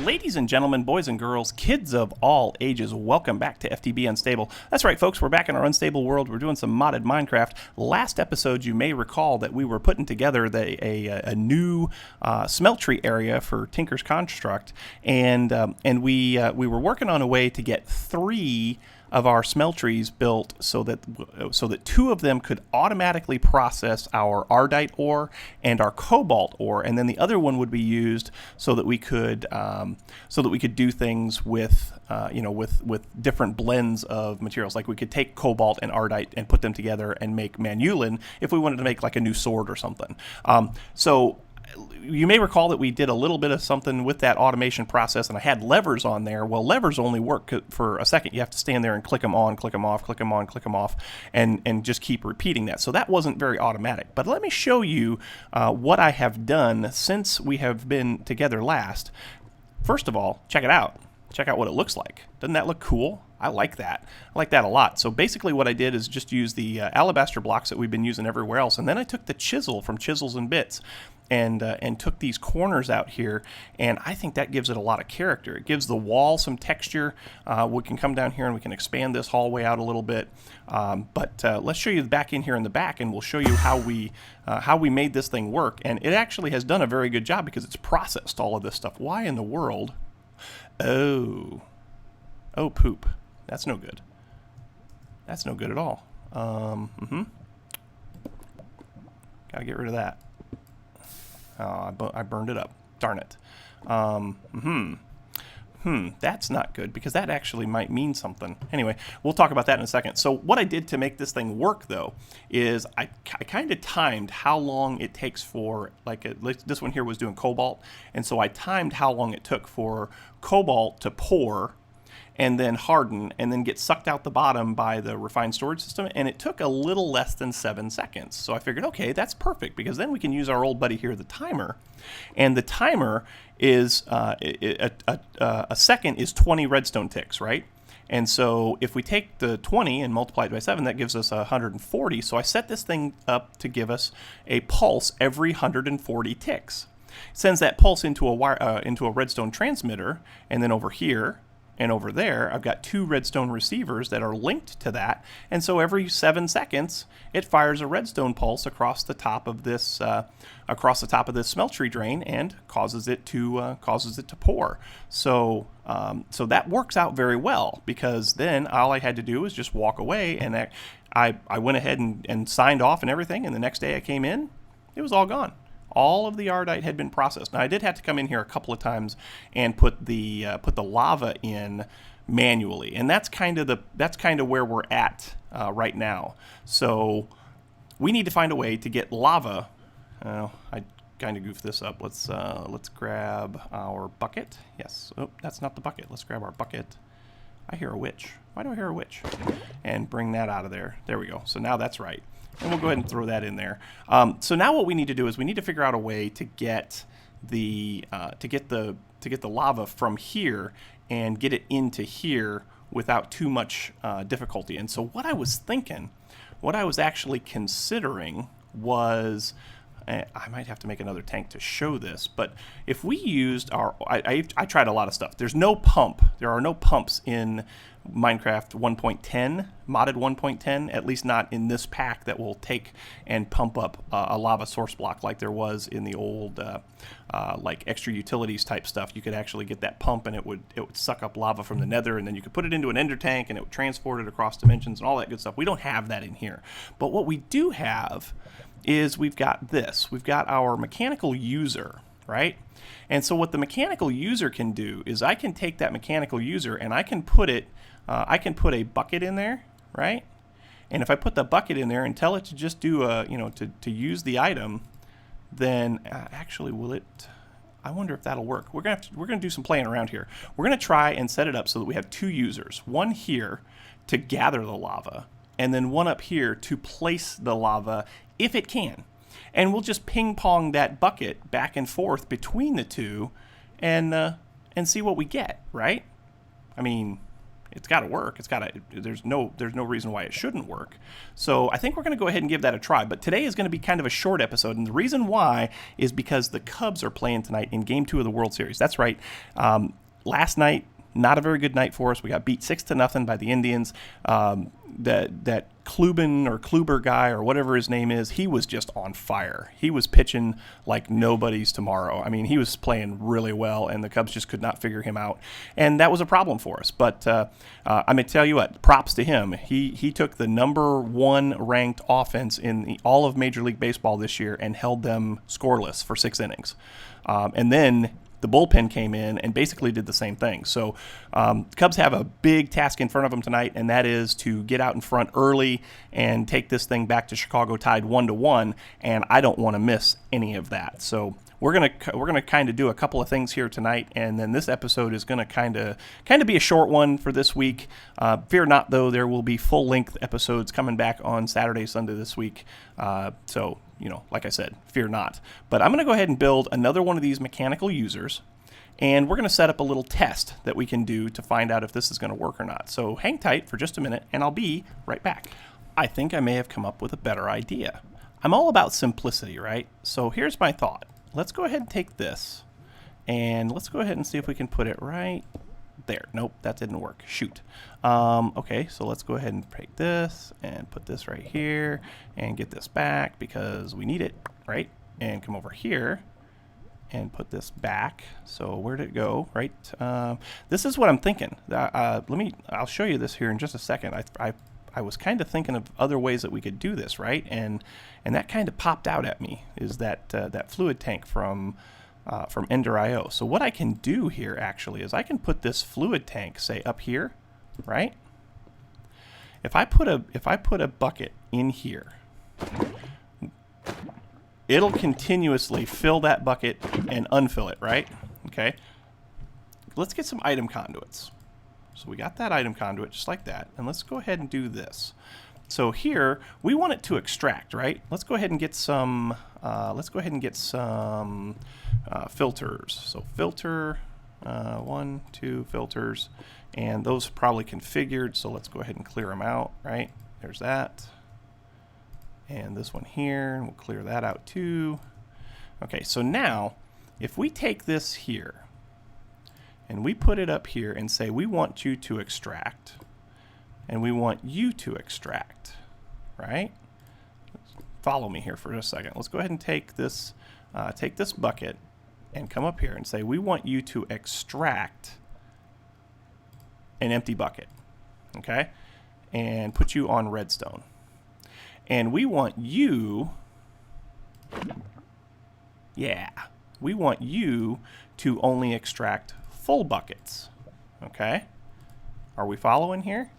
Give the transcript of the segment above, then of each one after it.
Ladies and gentlemen, boys and girls, kids of all ages, welcome back to FTB Unstable. That's right, folks, we're back in our unstable world. We're doing some modded Minecraft. Last episode, you may recall that we were putting together a new smeltery area for Tinker's Construct, and we were working on a way to get 3 of our smelteries built so that 2 of them could automatically process our ardite ore and our cobalt ore, and then the other one would be used so that we could do things with with different blends of materials. Like we could take cobalt and ardite and put them together and make manulin if we wanted to make like a new sword or something. So you may recall that we did a little bit of something with that automation process, and I had levers on there. Well, levers only work for a second. You have to stand there and click them on, click them off, click them on, click them off, and just keep repeating that. So that wasn't very automatic. But let me show you what I have done since we have been together last. First of all, check it out. Check out what it looks like. Doesn't that look cool? I like that. I like that a lot. So basically what I did is just use the alabaster blocks that we've been using everywhere else, and then I took the chisel from Chisels and Bits and took these corners out here, and I think that gives it a lot of character. It gives the wall some texture. We can come down here and we can expand this hallway out a little bit, but let's show you back in here in the back, and we'll show you how we made this thing work. And it actually has done a very good job because it's processed all of this stuff. Why in the world? Oh poop. That's no good. That's no good at all. Gotta get rid of that. I burned it up. Darn it. That's not good, because that actually might mean something. Anyway, we'll talk about that in a second. So what I did to make this thing work, though, is I kind of timed how long it takes for, like this one here was doing cobalt, and so I timed how long it took for cobalt to pour and then harden and then get sucked out the bottom by the refined storage system, and it took a little less than 7 seconds. So I figured, okay, that's perfect, because then we can use our old buddy here, the timer, and the timer is a second is 20 redstone ticks, right? And so if we take the 20 and multiply it by 7, that gives us 140. So I set this thing up to give us a pulse every 140 ticks. It sends that pulse into a redstone transmitter, and then over here and over there, I've got 2 redstone receivers that are linked to that, and so every 7 seconds, it fires a redstone pulse across the top of this smeltery drain and causes it to pour. So that works out very well, because then all I had to do was just walk away, and I went ahead and signed off and everything, and the next day I came in, it was all gone. All of the ardite had been processed. Now I did have to come in here a couple of times and put the lava in manually, and that's kind of where we're at right now. So we need to find a way to get lava. I kind of goofed this up. Let's grab our bucket. Yes. Oh, that's not the bucket. Let's grab our bucket. I hear a witch. Why do I hear a witch? And bring that out of there. There we go. So now that's right. And we'll go ahead and throw that in there. So now what we need to do is we need to figure out a way to get the lava from here and get it into here without too much difficulty. And so what I was thinking, what I was actually considering was, I might have to make another tank to show this, but if we used I tried a lot of stuff. There's no pump. There are no pumps in Minecraft 1.10, modded 1.10, at least not in this pack, that will take and pump up a lava source block like there was in the old like ExtraUtilities type stuff. You could actually get that pump, and it would suck up lava from the nether, and then you could put it into an ender tank, and it would transport it across dimensions and all that good stuff. We don't have that in here. But what we do have is we've got this. We've got our mechanical user, right? And so what the mechanical user can do is I can take that mechanical user and I can put a bucket in there, right? And if I put the bucket in there and tell it to just do to use the item, then actually will it? I wonder if that'll work. We're gonna do some playing around here. We're gonna try and set it up so that we have 2 users, one here to gather the lava, and then one up here to place the lava if it can. And we'll just ping pong that bucket back and forth between the 2 and see what we get, right? I mean, it's got to work. There's no reason why it shouldn't work. So I think we're going to go ahead and give that a try. But today is going to be kind of a short episode, and the reason why is because the Cubs are playing tonight in Game 2 of the World Series. That's right. Last night, not a very good night for us. We got beat 6-0 by the Indians. That Kluber guy, or whatever his name is, he was just on fire. He was pitching like nobody's tomorrow. I mean, he was playing really well, and the Cubs just could not figure him out. And that was a problem for us. But I'm going to tell you what, props to him. He took the number 1 ranked offense in all of Major League Baseball this year and held them scoreless for 6 innings. And then the bullpen came in and basically did the same thing. So Cubs have a big task in front of them tonight, and that is to get out in front early and take this thing back to Chicago tied 1-1, and I don't want to miss any of that. So we're gonna kind of do a couple of things here tonight, and then this episode is gonna kind of be a short one for this week. Fear not, though, there will be full-length episodes coming back on Saturday, Sunday this week. So, like I said, fear not. But I'm going to go ahead and build another one of these mechanical users, and we're going to set up a little test that we can do to find out if this is going to work or not. So hang tight for just a minute, and I'll be right back. I think I may have come up with a better idea. I'm all about simplicity, right? So here's my thought. Let's go ahead and take this, and let's go ahead and see if we can put it right there. Nope, that didn't work. Shoot. Okay, so let's go ahead and take this and put this right here and get this back because we need it, right? And come over here and put this back. So where did it go, right? This is what I'm thinking. I'll show you this here in just a second. I was kind of thinking of other ways that we could do this, right? And that kind of popped out at me, is that fluid tank from Ender.io. So what I can do here actually is I can put this fluid tank, say, up here, right? If I put a bucket in here, it'll continuously fill that bucket and unfill it, right? Okay. Let's get some item conduits. So we got that item conduit just like that, and let's go ahead and do this. So here we want it to extract, right? Let's go ahead and get some. Filters. So filter, 1, 2 filters, and those are probably configured. So let's go ahead and clear them out, right? There's that. And this one here, and we'll clear that out too. Okay, so now if we take this here and we put it up here and say we want you to extract, and we want you to extract, right? Follow me here for just a second. Let's go ahead and take this bucket and come up here and say we want you to extract an empty bucket, okay? And put you on redstone. And we want you, we want you to only extract full buckets, okay? Are we following here?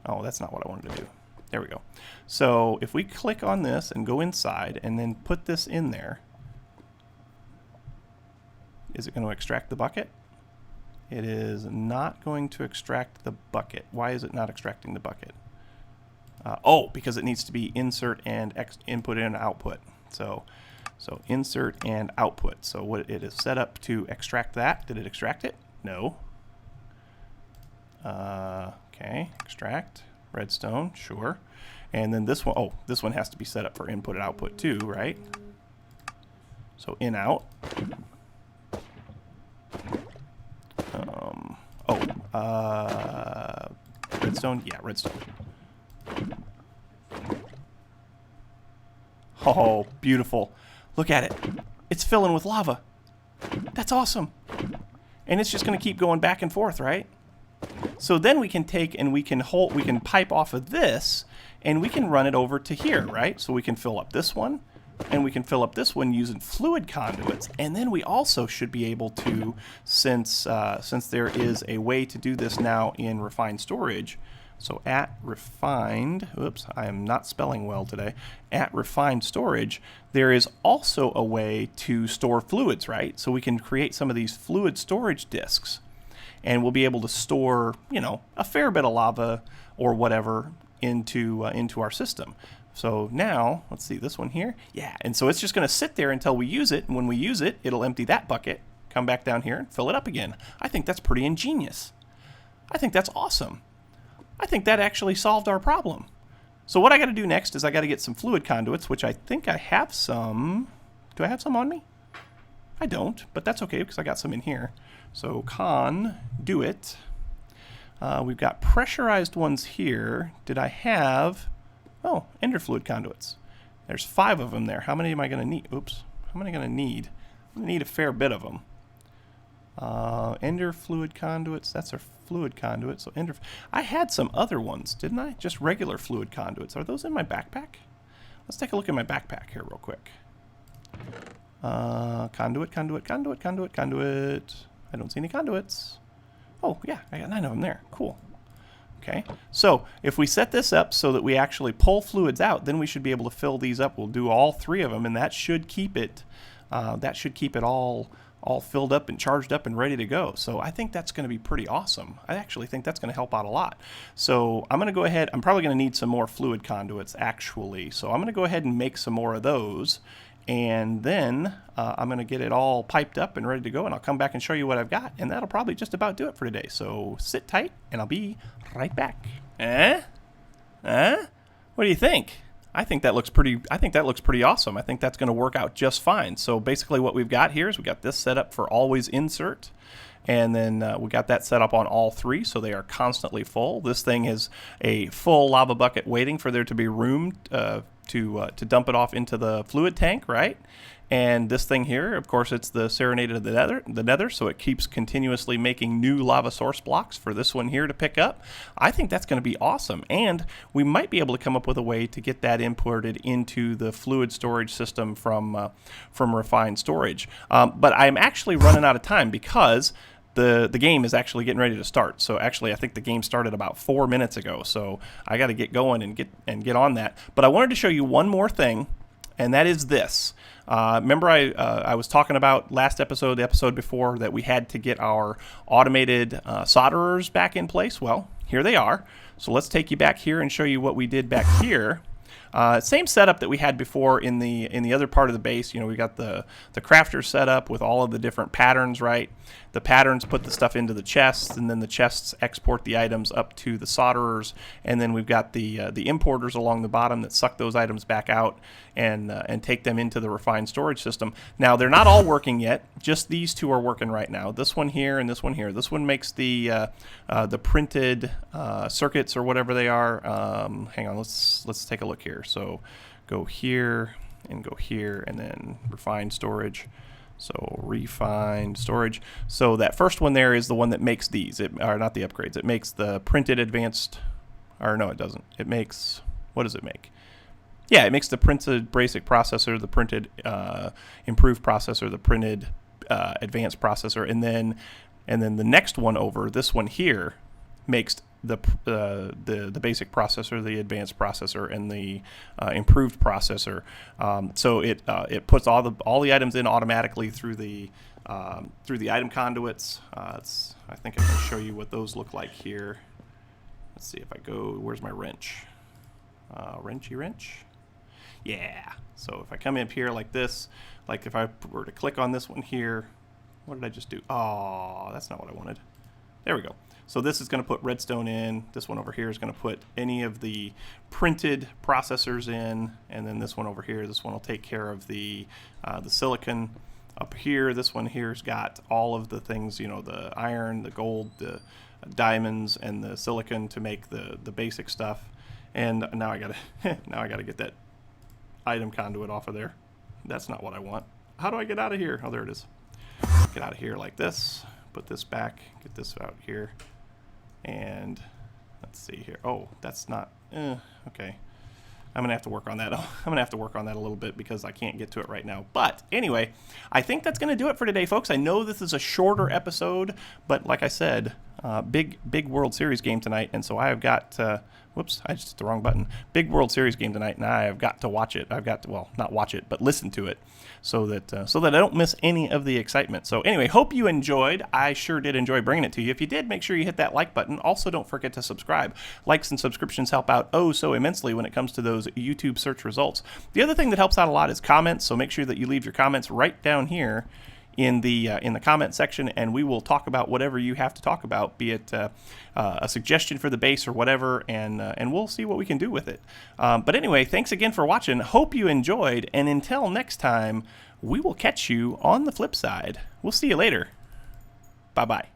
Oh, that's not what I wanted to do. There we go. So if we click on this and go inside and then put this in there, is it going to extract the bucket? It is not going to extract the bucket. Why is it not extracting the bucket? Because it needs to be insert and input and output. So insert and output. So what it is set up to extract that. Did it extract it? No. Okay, extract redstone, sure. And then this one, this one has to be set up for input and output too, right? So in out. Redstone, yeah, redstone. Oh, beautiful. Look at it. It's filling with lava. That's awesome. And it's just going to keep going back and forth, right? So then we can take and we can pipe off of this and we can run it over to here, right? So we can fill up this one and we can fill up this one using fluid conduits. And then we also should be able to, since there is a way to do this now in refined storage, so at refined, oops, I am not spelling well today, at refined storage, there is also a way to store fluids, right? So we can create some of these fluid storage disks, and we'll be able to store, a fair bit of lava or whatever into our system. So now, let's see, this one here, yeah, and so it's just going to sit there until we use it, and when we use it, it'll empty that bucket, come back down here, and fill it up again. I think that's pretty ingenious. I think that's awesome. I think that actually solved our problem. So what I got to do next is I got to get some fluid conduits, which I think I have some. Do I have some on me? I don't, but that's okay because I got some in here. So conduit. We've got pressurized ones here. Did I have... Oh, ender fluid conduits. There's 5 of them there. How many am I going to need? Oops. How many am I going to need? I'm going to need a fair bit of them. Ender fluid conduits. That's our fluid conduit. So ender... I had some other ones, didn't I? Just regular fluid conduits. Are those in my backpack? Let's take a look at my backpack here real quick. Conduit. I don't see any conduits. Oh, yeah, I got 9 of them there. Cool. Okay, so if we set this up so that we actually pull fluids out, then we should be able to fill these up. We'll do all 3 of them, and that should keep it. All filled up and charged up and ready to go. So I think that's going to be pretty awesome. I actually think that's going to help out a lot. So I'm going to go ahead. I'm probably going to need some more fluid conduits actually. So I'm going to go ahead and make some more of those. And then I'm going to get it all piped up and ready to go, and I'll come back and show you what I've got, and that'll probably just about do it for today. So sit tight, and I'll be right back. What do you think? I think that looks pretty awesome. I think that's going to work out just fine. So basically what we've got here is we've got this set up for always insert, and then we got that set up on all 3, so they are constantly full. This thing is a full lava bucket waiting for there to be room to dump it off into the fluid tank, right? And this thing here, of course, it's the Serenade of the Nether, so it keeps continuously making new lava source blocks for this one here to pick up. I think that's going to be awesome, and we might be able to come up with a way to get that imported into the fluid storage system from Refined Storage. But I'm actually running out of time because the game is actually getting ready to start. So actually, I think the game started about 4 minutes ago. So I got to get going and get on that. But I wanted to show you one more thing, and that is this. Remember I was talking about last episode, the episode before, that we had to get our automated solderers back in place? Well, here they are. So let's take you back here and show you what we did back here. Same setup that we had before in the other part of the base. You know, we got the crafter set up with all of the different patterns, right? The patterns put the stuff into the chests, and then the chests export the items up to the solderers, and then we've got the importers along the bottom that suck those items back out and take them into the refined storage system. Now they're not all working yet. Just these 2 are working right now. This one here and this one here. This one makes the printed circuits or whatever they are. Hang on, let's take a look here. So go here and go here, and then refined storage. So refined storage. So that first one there is the one that makes these. Or not the upgrades. It makes the printed advanced. Or no, it doesn't. It makes, what does it make? Yeah, it makes the printed basic processor, the printed improved processor, the printed advanced processor, and then the next one over, this one here, makes the basic processor, the advanced processor, and the improved processor. So it puts all the items in automatically through the item conduits. I think I can show you what those look like here. Let's see if I go. Where's my wrench? Wrenchy wrench. Yeah. So if I come up here like this, like if I were to click on this one here, what did I just do? Oh, that's not what I wanted. There we go. So this is going to put redstone in. This one over here is going to put any of the printed processors in, and then this one over here, this one will take care of the silicon. Up here, this one here's got all of the things, you know, the iron, the gold, the diamonds, and the silicon to make the basic stuff. And now I gotta get that item conduit off of there. That's not what I want. How do I get out of here? Oh, there it is. Get out of here like this. Put this back. Get this out here. And let's see here. Oh, that's not. Okay. I'm gonna have to work on that. I'm gonna have to work on that a little bit because I can't get to it right now. But anyway, I think that's gonna do it for today, folks. I know this is a shorter episode, but like I said, big World Series game tonight, and so I have got. Whoops, I just hit the wrong button. Big World Series game tonight, and I have got to watch it. I've got to, well, not watch it, but listen to it, so that I don't miss any of the excitement. So anyway, hope you enjoyed. I sure did enjoy bringing it to you. If you did, make sure you hit that like button. Also, don't forget to subscribe. Likes and subscriptions help out oh so immensely when it comes to those YouTube search results. The other thing that helps out a lot is comments, so make sure that you leave your comments right down here in the comment section, and we will talk about whatever you have to talk about, be it a suggestion for the base or whatever, and we'll see what we can do with it. But anyway, thanks again for watching. Hope you enjoyed, and until next time, we will catch you on the flip side. We'll see you later. Bye-bye.